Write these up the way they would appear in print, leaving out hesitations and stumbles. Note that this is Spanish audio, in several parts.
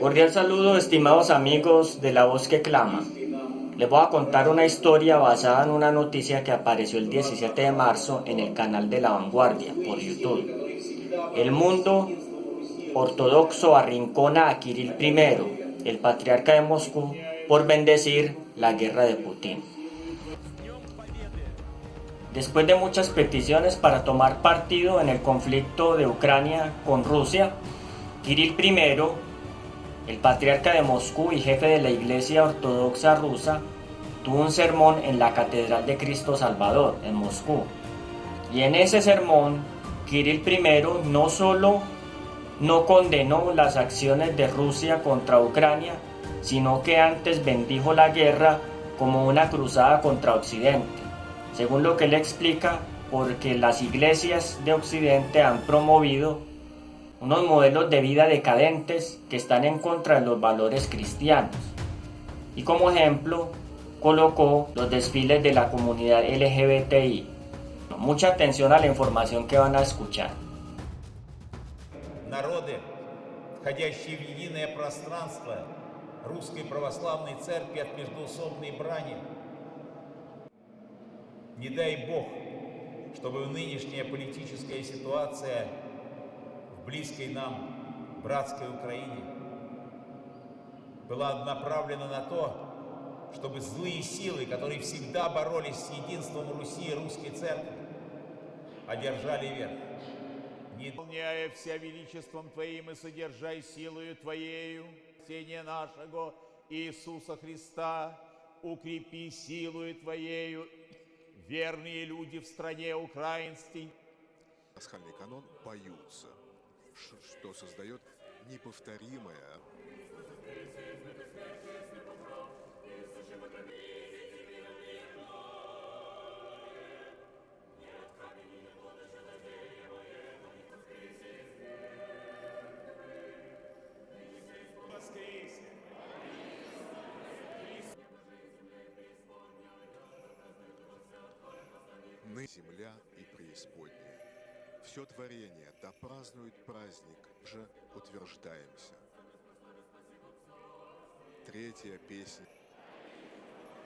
Cordial saludo, estimados amigos de La Voz que Clama. Les voy a contar una historia basada en una noticia que apareció el 17 de marzo en el canal de La Vanguardia por YouTube. El mundo ortodoxo arrincona a Kirill I, el patriarca de Moscú, por bendecir la guerra de Putin. Después de muchas peticiones para tomar partido en el conflicto de Ucrania con Rusia, Kirill I, el patriarca de Moscú y jefe de la Iglesia Ortodoxa rusa, tuvo un sermón en la Catedral de Cristo Salvador, en Moscú. Y en ese sermón, Kirill I no solo no condenó las acciones de Rusia contra Ucrania, sino que antes bendijo la guerra como una cruzada contra Occidente. Según lo que él explica, porque las iglesias de Occidente han promovido unos modelos de vida decadentes que están en contra de los valores cristianos. Y como ejemplo, colocó los desfiles de la comunidad LGBTI. Mucha atención a la información que van a escuchar. Народы, входящие в единое пространство Русской Православной Церкви от междоусобной брани, не дай Бог, чтобы нынешняя политическая ситуация в близкой нам братской Украине была направлена на то, чтобы злые силы, которые всегда боролись с единством Руси и Русской Церкви, одержали верх. Не исполняя вся величеством Твоим и содержай силою Твоею, спасение нашего Иисуса Христа, укрепи силою Твоею верные люди в стране украинской. Пасхальный канон поются, что создает неповторимое. Земля и преисподняя. Все творение да празднует праздник, же утверждаемся. Третья песня.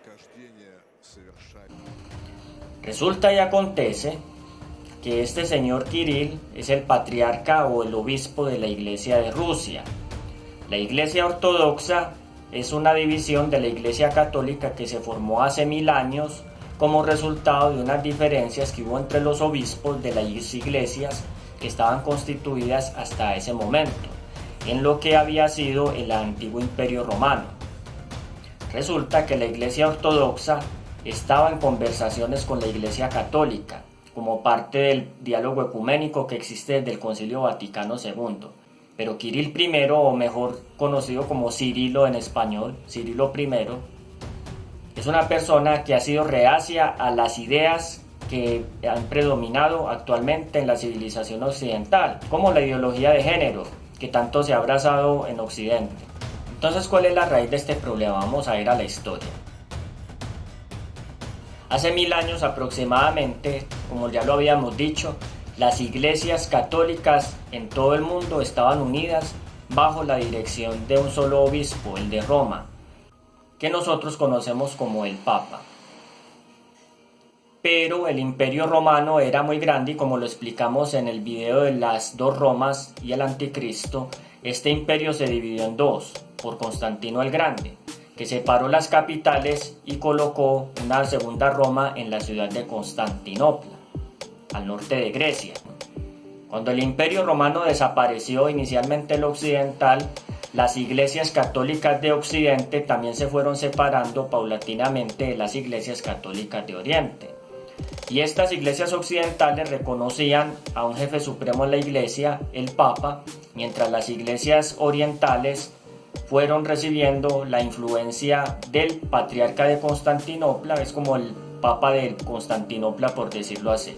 Кождение совершает. Resulta y acontece que este señor Kirill es el patriarca o el obispo de la Iglesia de Rusia. La Iglesia Ortodoxa es una división de la Iglesia Católica que se formó hace 1000 años como resultado de unas diferencias que hubo entre los obispos de las iglesias que estaban constituidas hasta ese momento, en lo que había sido el antiguo Imperio Romano. Resulta que la Iglesia Ortodoxa estaba en conversaciones con la Iglesia Católica, como parte del diálogo ecuménico que existe desde el Concilio Vaticano II. Pero Kirill I, o mejor conocido como Cirilo en español, Cirilo I, es una persona que ha sido reacia a las ideas que han predominado actualmente en la civilización occidental, como la ideología de género, que tanto se ha abrazado en Occidente. Entonces, ¿cuál es la raíz de este problema? Vamos a ir a la historia. Hace 1000 años aproximadamente, como ya lo habíamos dicho, las iglesias católicas en todo el mundo estaban unidas bajo la dirección de un solo obispo, el de Roma, que nosotros conocemos como el Papa. Pero el Imperio Romano era muy grande y, como lo explicamos en el video de las dos Romas y el Anticristo, este imperio se dividió en dos por Constantino el Grande, que separó las capitales y colocó una segunda Roma en la ciudad de Constantinopla, al norte de Grecia. Cuando el Imperio Romano desapareció, inicialmente el occidental, las iglesias católicas de Occidente también se fueron separando paulatinamente de las iglesias católicas de Oriente. Y estas iglesias occidentales reconocían a un jefe supremo en la iglesia, el Papa, mientras las iglesias orientales fueron recibiendo la influencia del patriarca de Constantinopla, es como el Papa de Constantinopla, por decirlo así.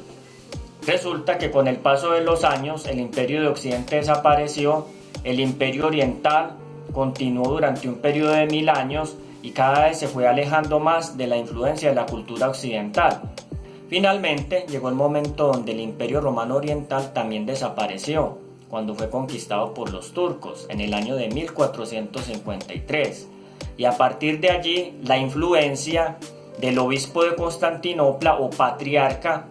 Resulta que con el paso de los años el Imperio de Occidente desapareció, el Imperio Oriental continuó durante un periodo de 1000 años y cada vez se fue alejando más de la influencia de la cultura occidental. Finalmente llegó el momento donde el Imperio Romano Oriental también desapareció, cuando fue conquistado por los turcos en el año de 1453. Y a partir de allí, la influencia del obispo de Constantinopla o patriarca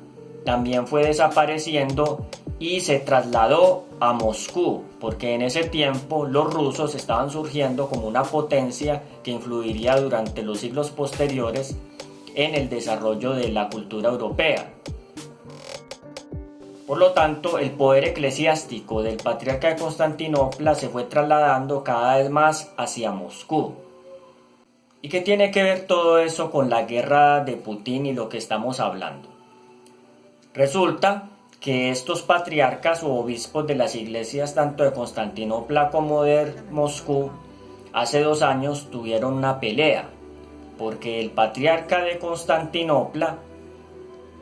también fue desapareciendo y se trasladó a Moscú, porque en ese tiempo los rusos estaban surgiendo como una potencia que influiría durante los siglos posteriores en el desarrollo de la cultura europea. Por lo tanto, el poder eclesiástico del patriarca de Constantinopla se fue trasladando cada vez más hacia Moscú. ¿Y qué tiene que ver todo eso con la guerra de Putin y lo que estamos hablando? Resulta que estos patriarcas o obispos de las iglesias tanto de Constantinopla como de Moscú hace 2 años tuvieron una pelea, porque el patriarca de Constantinopla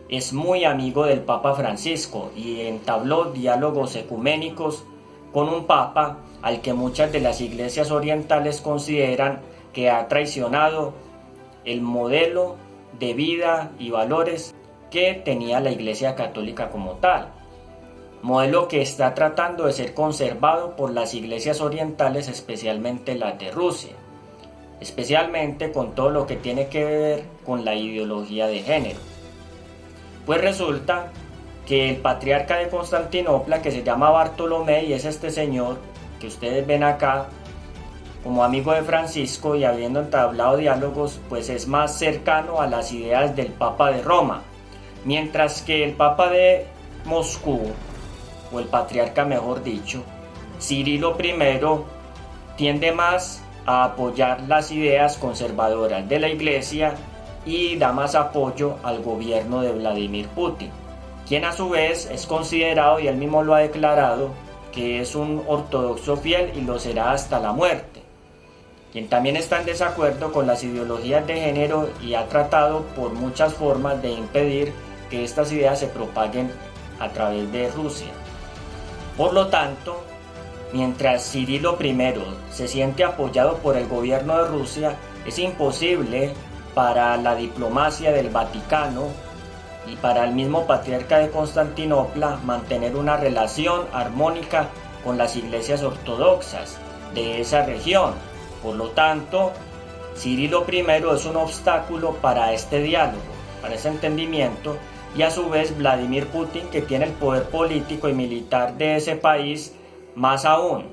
es muy amigo del Papa Francisco y entabló diálogos ecuménicos con un papa al que muchas de las iglesias orientales consideran que ha traicionado el modelo de vida y valores que tenía la Iglesia Católica como tal, modelo que está tratando de ser conservado por las iglesias orientales, especialmente las de Rusia, especialmente con todo lo que tiene que ver con la ideología de género. Pues resulta que el patriarca de Constantinopla, que se llama Bartolomé, y es este señor que ustedes ven acá, como amigo de Francisco y habiendo entablado diálogos, pues es más cercano a las ideas del Papa de Roma, mientras que el Papa de Moscú, o el patriarca mejor dicho, Cirilo I, tiende más a apoyar las ideas conservadoras de la Iglesia y da más apoyo al gobierno de Vladimir Putin, quien a su vez es considerado, y él mismo lo ha declarado, que es un ortodoxo fiel y lo será hasta la muerte, quien también está en desacuerdo con las ideologías de género y ha tratado por muchas formas de impedir que estas ideas se propaguen a través de Rusia. Por lo tanto, mientras Cirilo I se siente apoyado por el gobierno de Rusia, es imposible para la diplomacia del Vaticano y para el mismo patriarca de Constantinopla mantener una relación armónica con las iglesias ortodoxas de esa región. Por lo tanto, Cirilo I es un obstáculo para este diálogo, para ese entendimiento, y a su vez Vladimir Putin, que tiene el poder político y militar de ese país, más aún.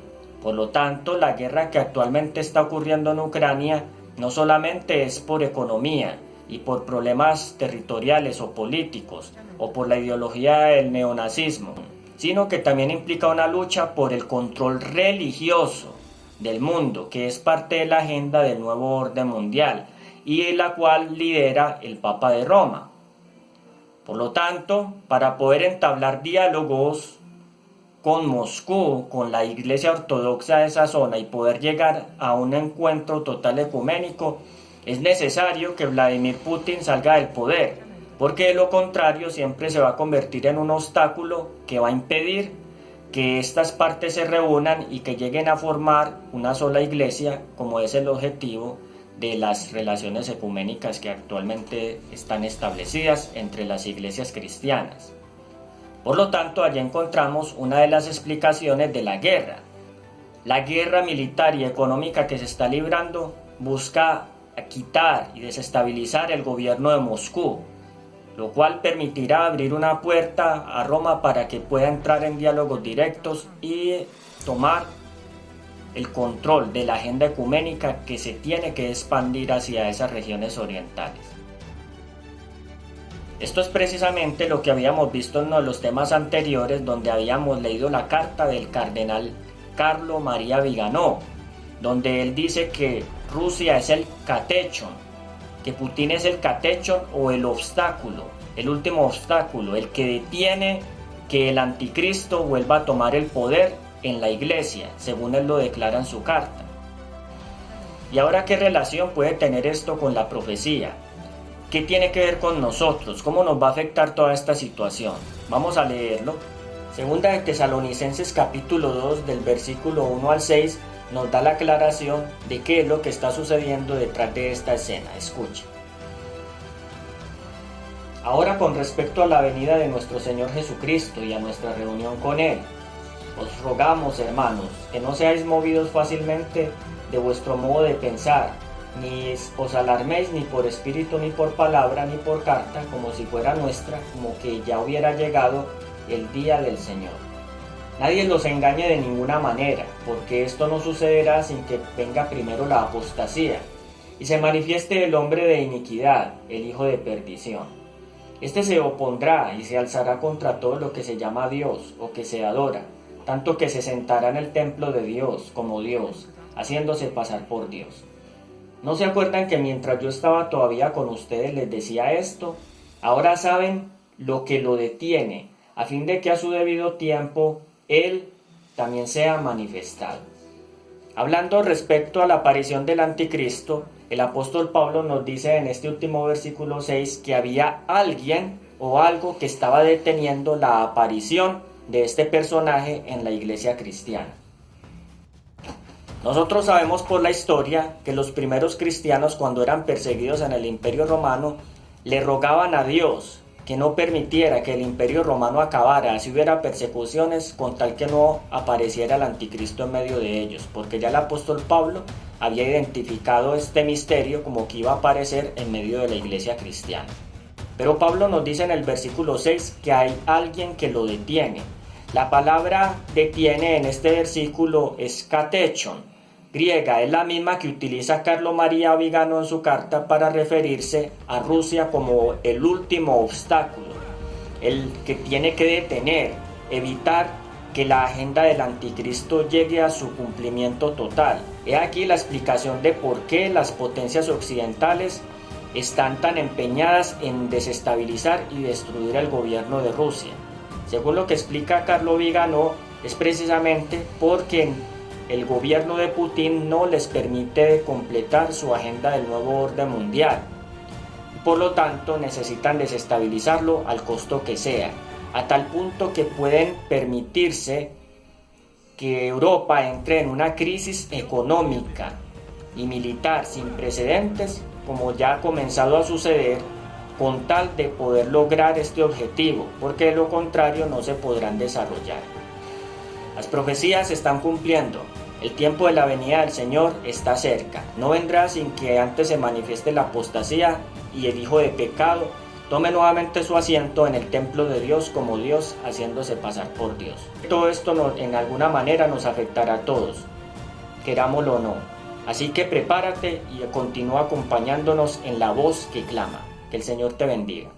Por lo tanto, la guerra que actualmente está ocurriendo en Ucrania no solamente es por economía y por problemas territoriales o políticos o por la ideología del neonazismo, sino que también implica una lucha por el control religioso del mundo, que es parte de la agenda del nuevo orden mundial y la cual lidera el Papa de Roma. Por lo tanto, para poder entablar diálogos con Moscú, con la Iglesia Ortodoxa de esa zona y poder llegar a un encuentro total ecuménico, es necesario que Vladimir Putin salga del poder, porque de lo contrario siempre se va a convertir en un obstáculo que va a impedir que estas partes se reúnan y que lleguen a formar una sola iglesia, como es el objetivo de las relaciones ecuménicas que actualmente están establecidas entre las iglesias cristianas. Por lo tanto, allí encontramos una de las explicaciones de la guerra. La guerra militar y económica que se está librando busca quitar y desestabilizar el gobierno de Moscú, lo cual permitirá abrir una puerta a Roma para que pueda entrar en diálogos directos y tomar el control de la agenda ecuménica que se tiene que expandir hacia esas regiones orientales. Esto es precisamente lo que habíamos visto en uno de los temas anteriores, donde habíamos leído la carta del cardenal Carlo María Viganò, donde él dice que Rusia es el catechon, que Putin es el catechon o el obstáculo, el último obstáculo, el que detiene que el anticristo vuelva a tomar el poder en la iglesia, según él lo declara en su carta. ¿Y ahora qué relación puede tener esto con la profecía? ¿Qué tiene que ver con nosotros? ¿Cómo nos va a afectar toda esta situación? Vamos a leerlo. Segunda de Tesalonicenses capítulo 2 del versículo 1 al 6 nos da la aclaración de qué es lo que está sucediendo detrás de esta escena. Escucha. Ahora con respecto a la venida de nuestro Señor Jesucristo y a nuestra reunión con Él, os rogamos, hermanos, que no seáis movidos fácilmente de vuestro modo de pensar, ni os alarméis ni por espíritu, ni por palabra, ni por carta, como si fuera nuestra, como que ya hubiera llegado el día del Señor. Nadie los engañe de ninguna manera, porque esto no sucederá sin que venga primero la apostasía, y se manifieste el hombre de iniquidad, el hijo de perdición. Este se opondrá y se alzará contra todo lo que se llama Dios o que se adora, tanto que se sentará en el templo de Dios como Dios, haciéndose pasar por Dios. ¿No se acuerdan que mientras yo estaba todavía con ustedes les decía esto? Ahora saben lo que lo detiene, a fin de que a su debido tiempo Él también sea manifestado. Hablando respecto a la aparición del anticristo, el apóstol Pablo nos dice en este último versículo 6 que había alguien o algo que estaba deteniendo la aparición de este personaje en la iglesia cristiana. Nosotros sabemos por la historia que los primeros cristianos, cuando eran perseguidos en el Imperio Romano, le rogaban a Dios que no permitiera que el Imperio Romano acabara, así hubiera persecuciones, con tal que no apareciera el anticristo en medio de ellos, porque ya el apóstol Pablo había identificado este misterio como que iba a aparecer en medio de la iglesia cristiana. Pero Pablo nos dice en el versículo 6 que hay alguien que lo detiene. La palabra detiene en este versículo es katechon, griega, es la misma que utiliza Carlo María Vigano en su carta para referirse a Rusia como el último obstáculo, el que tiene que detener, evitar que la agenda del anticristo llegue a su cumplimiento total. He aquí la explicación de por qué las potencias occidentales están tan empeñadas en desestabilizar y destruir el gobierno de Rusia. Según lo que explica Carlo Vigano, es precisamente porque el gobierno de Putin no les permite completar su agenda del nuevo orden mundial. Por lo tanto, necesitan desestabilizarlo al costo que sea, a tal punto que pueden permitirse que Europa entre en una crisis económica y militar sin precedentes, como ya ha comenzado a suceder, con tal de poder lograr este objetivo, porque de lo contrario no se podrán desarrollar. Las profecías se están cumpliendo. El tiempo de la venida del Señor está cerca. No vendrá sin que antes se manifieste la apostasía y el hijo de pecado tome nuevamente su asiento en el templo de Dios como Dios, haciéndose pasar por Dios. Todo esto en alguna manera nos afectará a todos, querámoslo o no. Así que prepárate y continúa acompañándonos en la voz que clama. Que el Señor te bendiga.